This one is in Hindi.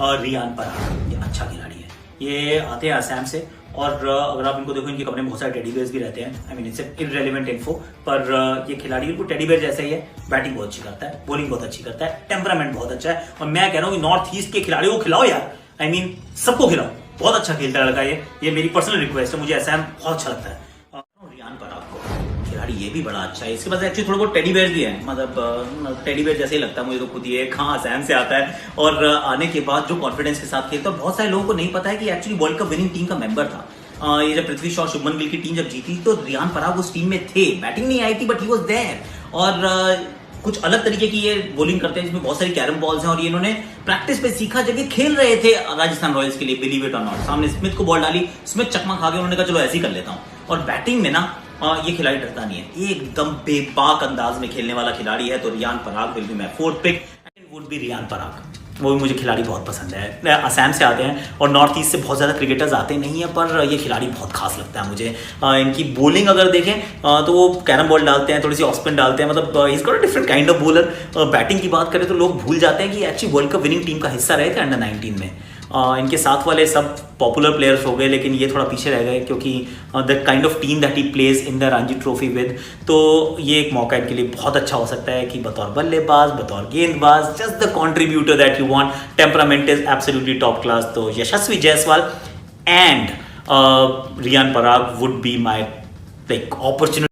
रियान पराग, ये अच्छा खिलाड़ी है। ये आते हैं असम से और अगर आप इनको देखो, इनके कपड़े में बहुत सारे टेडी बेयर्स भी रहते हैं। I mean it's irrelevant info, पर ये खिलाड़ी बिल्कुल टेडी बेयर जैसा ही है। बैटिंग बहुत अच्छी करता है, बॉलिंग बहुत अच्छी करता है, टेम्परामेंट बहुत अच्छा है। और मैं कह रहा हूँ कि नॉर्थ ईस्ट के खिलाड़ियों को खिलाओ यार, आई मीन सबको खिलाओ, बहुत अच्छा खेलता है लड़का ये मेरी पर्सनल रिक्वेस्ट है, मुझे असम बहुत अच्छा लगता है। रियान पराग को खिलाड़ी ये भी बड़ा अच्छा है, इसके पास एक्चुअली थोड़ा बहुत टेडी बेयर भी है, मतलब टेडी बेयर जैसे ही लगता है मुझे तो खुद ये कहाँ असम से आता है। और आने के बाद जो कॉन्फिडेंस के साथ खेलता है, बहुत सारे लोगों को नहीं पता है कि actually world cup winning team का मेंबर था। ये जब पृथ्वी शॉ, शुभमन गिल की टीम जब जीती तो रियान पराग उस टीम में थे। बैटिंग नहीं आई थी बट ही वाज देयर। और कुछ अलग तरीके की ये बॉलिंग करते हैं जिसमें बहुत सारी कैरम बॉल्स हैं, और ये इन्होंने प्रैक्टिस पे सीखा जब ये खेल रहे थे राजस्थान रॉयल्स के लिए, बिलीव इट और नॉट। सामने स्मिथ को बॉल डाली, स्मिथ चकमा खा के उन्होंने कहा चलो ऐसे ही कर लेता हूं। और बैटिंग में ना ये खिलाड़ी डरता नहीं है, एकदम बेबाक अंदाज में खेलने वाला खिलाड़ी है। तो Riyan Parag will be my fourth pick, would be Riyan Parag. वो भी मुझे खिलाड़ी बहुत पसंद है। असम से आते हैं और नॉर्थ ईस्ट से बहुत ज़्यादा क्रिकेटर्स आते नहीं हैं, पर ये खिलाड़ी बहुत खास लगता है मुझे। इनकी बॉलिंग अगर देखें तो वो कैरम बॉल डालते हैं, थोड़ी सी ऑफ स्पिन डालते हैं, मतलब is got a different kind of bowler. Batting की बात करें तो लोग भूल जाते हैं कि actually world cup winning team का हिस्सा रहे थे अंडर 19 में। इनके साथ वाले सब पॉपुलर प्लेयर्स हो गए, लेकिन ये थोड़ा पीछे रह गए क्योंकि the kind of team that he plays in the Ranji trophy with. तो ये एक मौका इनके लिए बहुत अच्छा हो सकता है कि बतौर बल्लेबाज, बतौर गेंदबाज, just the contributor that you want, temperament is absolutely top class. तो Yashasvi Jaiswal and Riyan Parag would be my like opportunity.